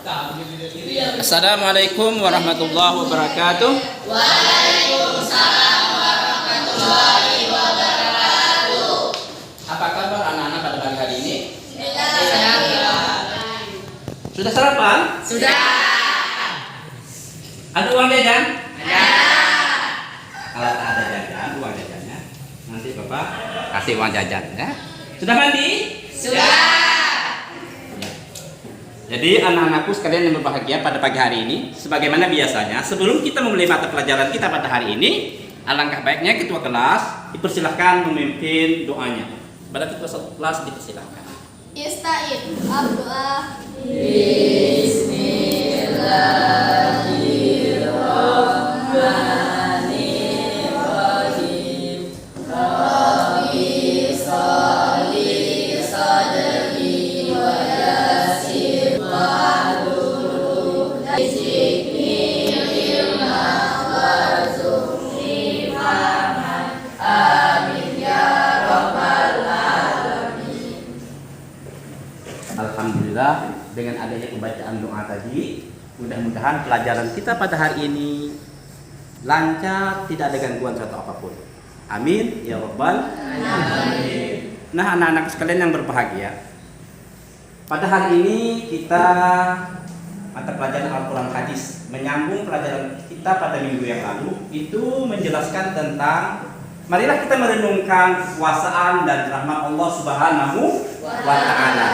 Assalamualaikum warahmatullahi wabarakatuh. Waalaikumsalam warahmatullahi wabarakatuh. Apa kabar anak-anak pada pagi hari ini? Sudah. Sudah sarapan? Sudah. Ada uang jajan? Ada. Kalau tak ada jajan, uang jajannya nanti Bapak kasih uang jajan ya. Sudah mandi? Sudah. Jadi anak-anakku sekalian yang berbahagia pada pagi hari ini, sebagaimana biasanya, sebelum kita memulai mata pelajaran kita pada hari ini, alangkah baiknya ketua kelas dipersilahkan memimpin doanya. Pada ketua kelas dipersilahkan. Ista'in, doa. Bismillahirrahmanirrahim. Rabbi sholli sadri wa yassir wahlul 'uqdatam warzuqni fahman. Amin ya rabbal alamin. Alhamdulillah, dengan adanya pembacaan doa tadi, mudah-mudahan pelajaran kita pada hari ini lancar, tidak ada gangguan suatu apapun. Amin ya rabbal alamin. Nah, anak-anak sekalian yang berbahagia, pada hari ini kita mata pelajaran Al-Quran Hadis menyambung pelajaran kita pada minggu yang lalu, itu menjelaskan tentang marilah kita merenungkan kekuasaan dan rahmat Allah Subhanahu wa Ta'ala.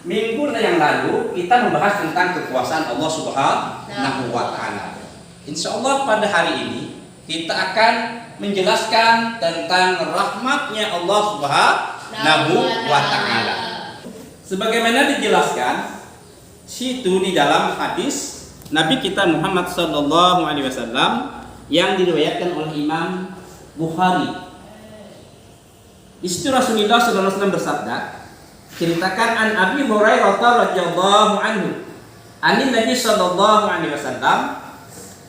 Minggu yang lalu kita membahas tentang kekuasaan Allah Subhanahu wa Ta'ala. Insya Allah pada hari ini kita akan menjelaskan tentang rahmatnya Allah Subhanahu wa Ta'ala. Sebagaimana dijelaskan situ di dalam hadis Nabi kita Muhammad sallallahu alaihi wasallam yang diriwayatkan oleh Imam Bukhari. Di situ Rasulullah sallallahu alaihi wasallam bersabda, ceritakan an Abi Hurairah radhiyallahu anhu, anin Nabi sallallahu alaihi wasallam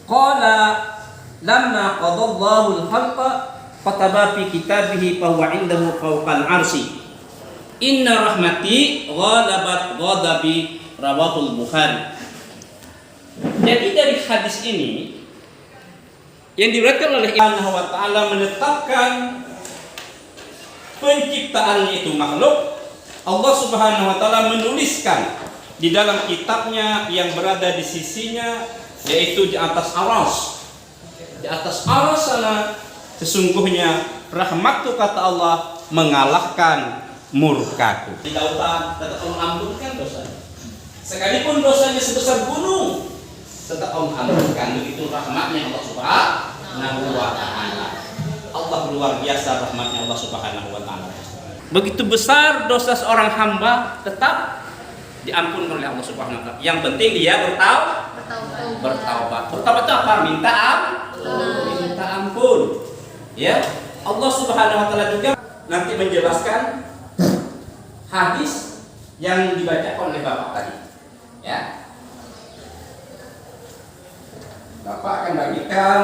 qala lamma qadallahu al-khalqa kataba fi kitabihi fa huwa indahu fawqal arsy inna rahmati ghalabat ghadabi, rawahul Bukhari. Jadi dari hadis ini yang diriwayatkan oleh Allah Subhanahu wa Ta'ala menetapkan penciptaannya itu makhluk, Allah Subhanahu wa Ta'ala menuliskan di dalam kitabnya yang berada di sisinya, yaitu di atas aras. Di atas aras sana sesungguhnya rahmatku, kata Allah, mengalahkan murkaku. Di lautan tetap Allah ampunkan dosanya. Sekalipun dosanya sebesar gunung, tetap Allah ampunkan. Begitu rahmatnya Allah Subhanahu wa Ta'ala. Allah luar biasa rahmatnya Allah Subhanahu wa Ta'ala. Begitu besar dosa seorang hamba, tetap diampuni oleh Allah Subhanahu wa Ta'ala. Yang penting dia bertaubat. Bertaubat itu apa? Minta ampun. Ya, Allah Subhanahu wa Ta'ala juga nanti menjelaskan hadis yang dibacakan oleh Bapak tadi. Ya, Bapak akan bagikan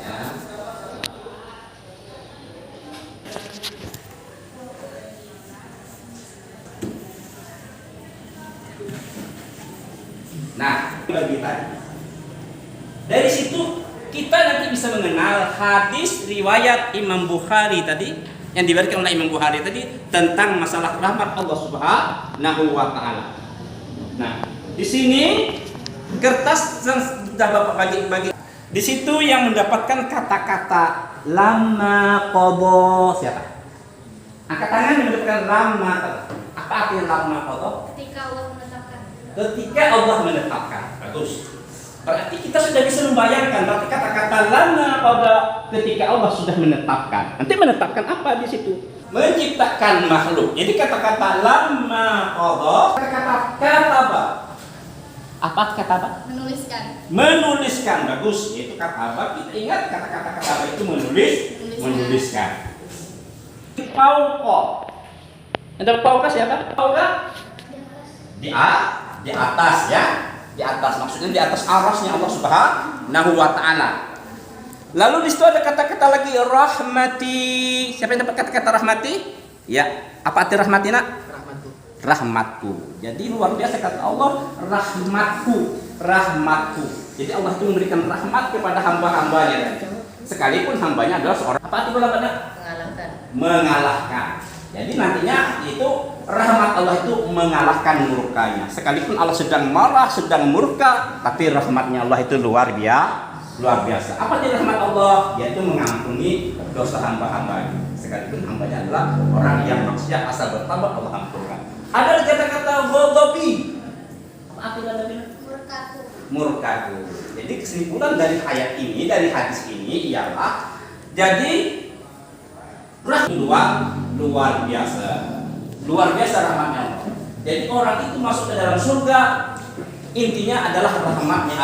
ya. Nah, bagi tadi. Dari situ kita nanti bisa mengenal hadis riwayat Imam Bukhari tadi yang diberikan oleh Imam Bukhari tadi tentang masalah rahmat Allah Subhanahu wa Ta'ala. Nah, di sini kertas yang sudah Bapak bagi. Di situ yang mendapatkan kata-kata lama qadha siapa? Angkat tangan yang mendapatkan lama. Apa artinya lama qadha? Ketika Allah menetapkan. Ketika Allah menetapkan. Bagus. Berarti kita sudah bisa membayangkan, berarti kata-kata lama pada ketika Allah sudah menetapkan. Nanti menetapkan apa di situ? Menciptakan makhluk. Jadi kata-kata lama qadha, kata-kata kataba. Apa kataba? Menuliskan. Bagus. Yaitu kataba. Kita ingat kata-kata kataba itu menuliskan. Fauqa. Ada fauqa siapa? Fauqa di atas ya. Di atas, maksudnya di atas arasnya Allah Subhanahu wa Ta'ala. Lalu di situ ada kata-kata lagi rahmati. Siapa yang dapat kata-kata rahmati? Ya, apa arti rahmati nak? rahmatku. Jadi luar biasa kata Allah, rahmatku, rahmatku. Jadi Allah itu memberikan rahmat kepada hamba-hambanya. Sekalipun hambanya adalah seorang apa arti belakangnya? Mengalahkan. Jadi nantinya itu rahmat Allah itu mengalahkan murkanya. Sekalipun Allah sedang marah, sedang murka, tapi rahmatnya Allah itu luar biasa. Apa itu rahmat Allah? Yaitu mengampuni dosa hamba-hambanya. Sekalipun hambanya adalah orang yang maksiat asal bertambah, Allah ampunkan. Ada kata-kata ghadabi. Apa arti ghadabi? Murkaku. Murkaku. Jadi kesimpulan dari ayat ini, dari hadis ini ialah jadi luar biasa. Luar biasa rahmatnya Allah. Jadi orang itu masuk ke dalam surga intinya adalah rahmatnya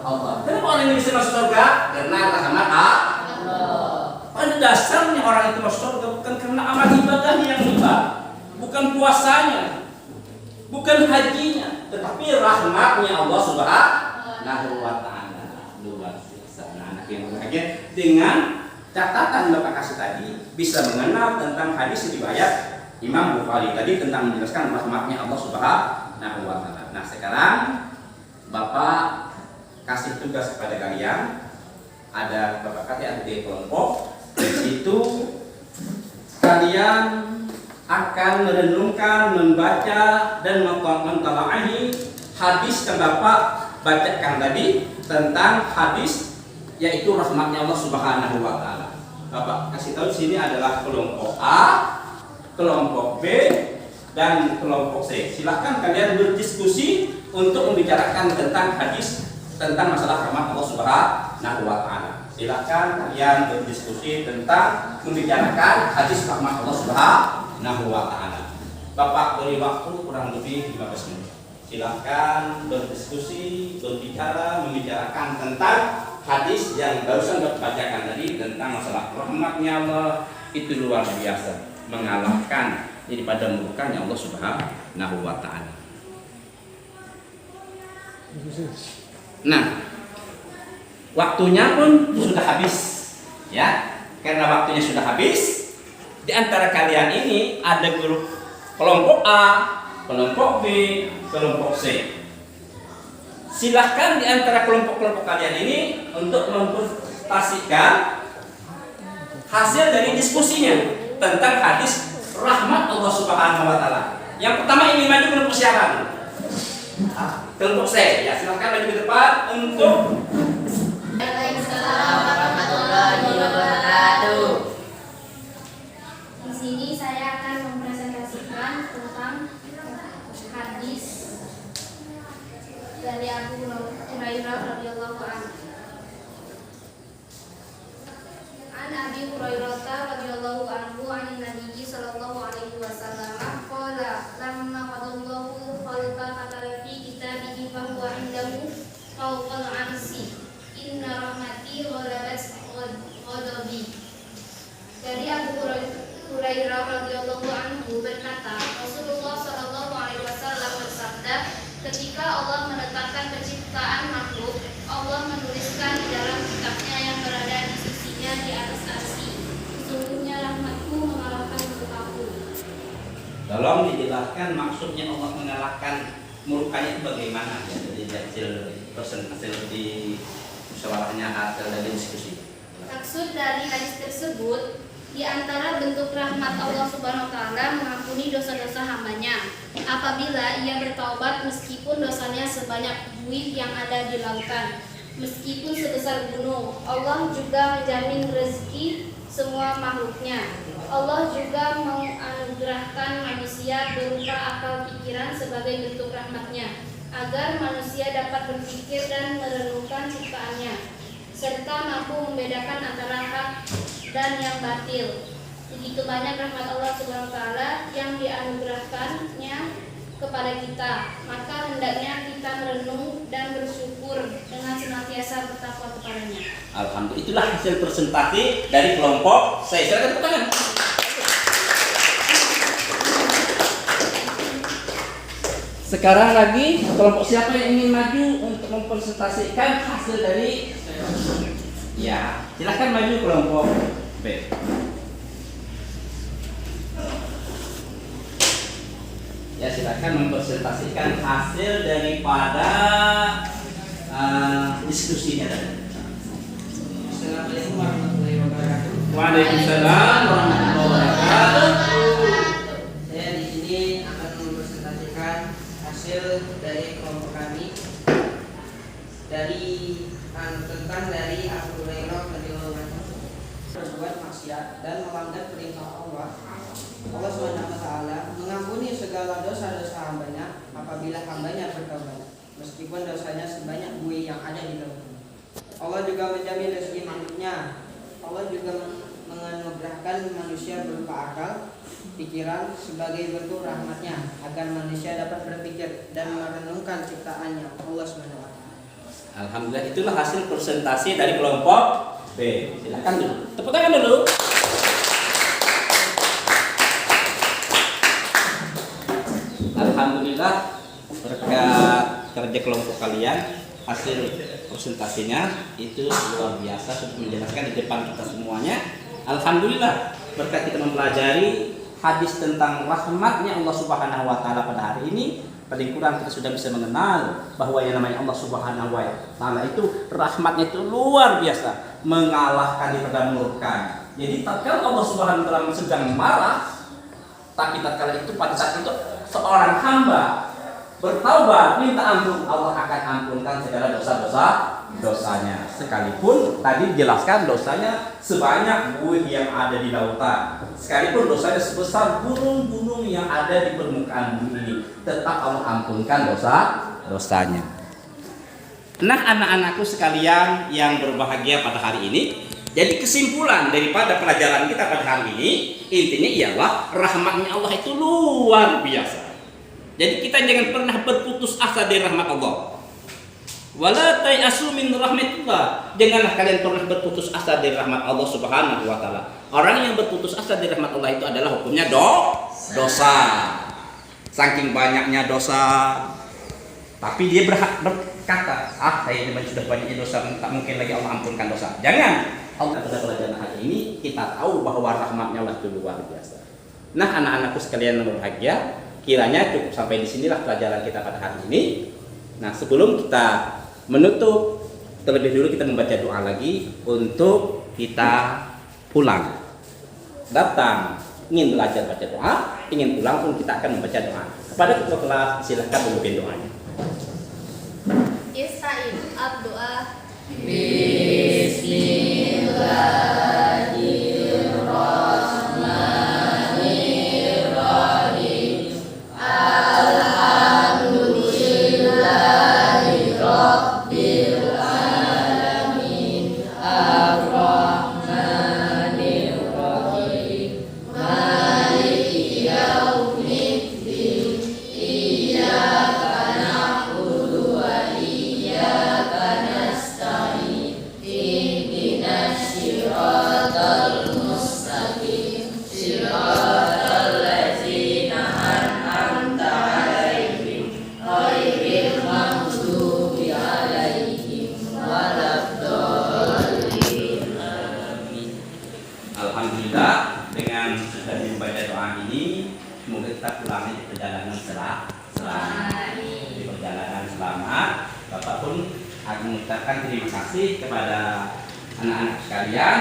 Allah. Kenapa orang ini bisa masuk surga? Karena rahmat Allah. Pada dasarnya orang itu masuk surga bukan karena amal ibadahnya yang hebat, bukan puasanya, bukan hajinya, tetapi rahmatnya Allah Subhanahu wa Ta'ala. Luar biasa. Nah, anak yang bahagia dengan catatan Bapak kasih tadi bisa mengenal tentang hadis riwayat Imam Bukhari tadi tentang menjelaskan rahmatnya Allah Subhanahu wa Ta'ala. Nah, sekarang Bapak kasih tugas kepada kalian. Ada Bapak kasih adik kelompok. Di situ kalian akan merenungkan, membaca dan mentalahi hadis yang Bapak bacakan tadi tentang hadis yaitu rahmatnya Allah Subhanahu wa Ta'ala. Bapak kasih tahu di sini adalah kelompok A, kelompok B, dan kelompok C. Silahkan kalian berdiskusi untuk membicarakan tentang hadis tentang masalah rahmat Allah Subhanahu wa Ta'ala. Silahkan kalian berdiskusi tentang membicarakan hadis rahmat Allah Subhanahu wa Ta'ala. Bapak beri waktu kurang lebih 15 menit. Silahkan berdiskusi, berbicara, membicarakan tentang hadis yang barusan bacakan tadi tentang masalah rahmatnya Allah itu luar biasa, mengalahkan daripada murkanya Allah Subhanahu wa Ta'ala. Nah, waktunya pun sudah habis, ya. Karena waktunya sudah habis, di antara kalian ini ada grup kelompok A, kelompok B, kelompok C. Silahkan di antara kelompok-kelompok kalian ini untuk mempresentasikan hasil dari diskusinya tentang hadis rahmat Allah Subhanahu wa Ta'ala. Yang pertama ini maju berpersiapan. Kelompok C, ya silahkan maju ke depan untuk. Waalaikumsalam warahmatullahi wabarakatuh. Di sini saya akan mempresentasikan tentang hadis dari Abu Hurairah radhiyallahu anhu. An Abi Hurairah radhiyallahu anhu an Nabi sallallahu alaihi wasallam qala lamma qadallahu khalqa katara fi kitabihi fa huwa indahu fawqal arsi inna rahmati ghalabat ghadabi. Dari Abu Hurairah radhiyallahu anhu berkata, Rasulullah sallallahu alaihi wasallam bersabda, ketika Allah menetapkan penciptaan makhluk, Allah menuliskan di dalam kitabnya yang berada di sisinya di atas arsy, sesungguhnya rahmatku mengalahkan murkaku. Tolong dijelaskan maksudnya Allah mengalahkan murkanya itu bagaimana ya? Jadi hasil di musyawarahnya hasil dari diskusi. Maksud dari hadis tersebut, di antara bentuk rahmat Allah Subhanahu wa Ta'ala mengampuni dosa-dosa hambanya apabila ia bertaubat meskipun dosanya sebanyak buih yang ada di lautan, meskipun sebesar gunung. Allah juga menjamin rezeki semua makhluknya. Allah juga menganugerahkan manusia berupa akal pikiran sebagai bentuk rahmatnya, agar manusia dapat berpikir dan merenungkan ciptaannya, serta mampu membedakan antara hak dan yang batil. Begitu banyak rahmat Allah Subhanahu wa Ta'ala yang dianugerahkannya kepada kita, maka hendaknya kita merenung dan bersyukur dengan senantiasa bertakwa kepadanya. Alhamdulillah, itulah hasil presentasi dari kelompok saya. Silakan tepuk tangan. Sekarang lagi kelompok siapa yang ingin maju untuk mempresentasikan hasil dari ya, silahkan maju kelompok B. Ya, silakan mempresentasikan hasil daripada diskusinya tadi. Assalamualaikum warahmatullahi wabarakatuh. Waalaikumsalam warahmatullahi wabarakatuh. Saya di sini akan mempresentasikan hasil dari kelompok kami tentang Abu Hurairah radhiyallahu anhu berbuat maksiat dan melanggar perintah Allah. Allah SWT mengampuni segala dosa-dosa hambanya apabila hambanya bertaubat, meskipun dosanya sebanyak buih yang ada di lautan. Allah juga menjamin rezeki makhluknya. Allah juga menganugerahkan manusia berupa akal, pikiran sebagai bentuk rahmatnya agar manusia dapat berpikir dan merenungkan ciptaannya Allah SWT. Alhamdulillah, itulah hasil presentasi dari kelompok B. Silakan dulu. Tepuk tangan dulu. Alhamdulillah, berkat kerja kelompok kalian, hasil presentasinya itu luar biasa, sudah menjelaskan di depan kita semuanya. Alhamdulillah, berkat kita mempelajari hadis tentang rahmatnya Allah Subhanahu wa taala pada hari ini, paling kurang kita sudah bisa mengenal bahwa yang namanya Allah Subhanahu wa taala itu rahmatnya itu luar biasa, mengalahkan daripada murka. Jadi tatkala Allah Subhanahu wa taala sedang marah, tapi tatkala itu pada saat itu seorang hamba bertaubat minta ampun, Allah akan ampunkan segala dosanya. Sekalipun tadi dijelaskan dosanya sebanyak buih yang ada di lautan, sekalipun dosanya sebesar gunung-gunung yang ada di permukaan bumi ini, tetap Allah ampunkan dosanya. Nah, anak-anakku sekalian yang berbahagia pada hari ini, jadi kesimpulan daripada pelajaran kita pada hari ini, intinya ialah rahmatnya Allah itu luar biasa. Jadi kita jangan pernah berputus asa dari rahmat Allah. Wala tayasu min rahmatillah. Janganlah kalian pernah berputus asa dari rahmat Allah Subhanahu wa taala. Orang yang berputus asa dari rahmat Allah itu adalah hukumnya dosa. Saking banyaknya dosa, tapi dia berkata, saya sudah banyaknya dosa, tak mungkin lagi Allah ampunkan dosa. Jangan. Allah pada pelajaran hari ini kita tahu bahwa rahmatnya Allah itu luar biasa. Nah, anak-anakku sekalian yang berbahagia, kiranya cukup sampai di sinilah pelajaran kita pada hari ini. Nah, sebelum kita menutup, terlebih dulu kita membaca doa lagi untuk kita pulang. Datang ingin belajar baca doa, ingin pulang pun kita akan membaca doa. Kepada ketua kelas silahkan memimpin doanya. Ista'in ad-doa. Bismillahirrahmanirrahim. Mengucapkan terima kasih kepada anak-anak sekalian.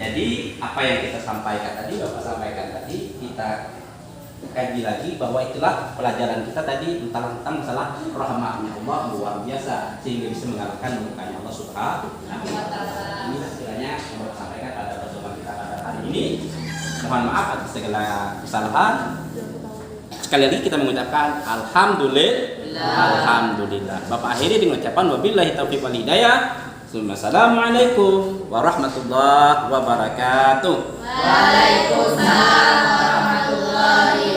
Jadi apa yang kita sampaikan tadi, Bapak sampaikan tadi, kita kaji lagi bahwa itulah pelajaran kita tadi tentang masalah rahmatnya Allah luar biasa sehingga bisa mengalahkan murkanya Allah Subhanahu wa taala. Ini sekiranya yang Bapak sampaikan pada pertemuan kita pada hari ini. Mohon maaf atas segala kesalahan. Sekali lagi kita mengucapkan Alhamdulillah. Bapak akhiri dengan ucapan wabillahi taufiq wal hidayah. Assalamualaikum warahmatullahi wabarakatuh. Waalaikumsalam warahmatullahi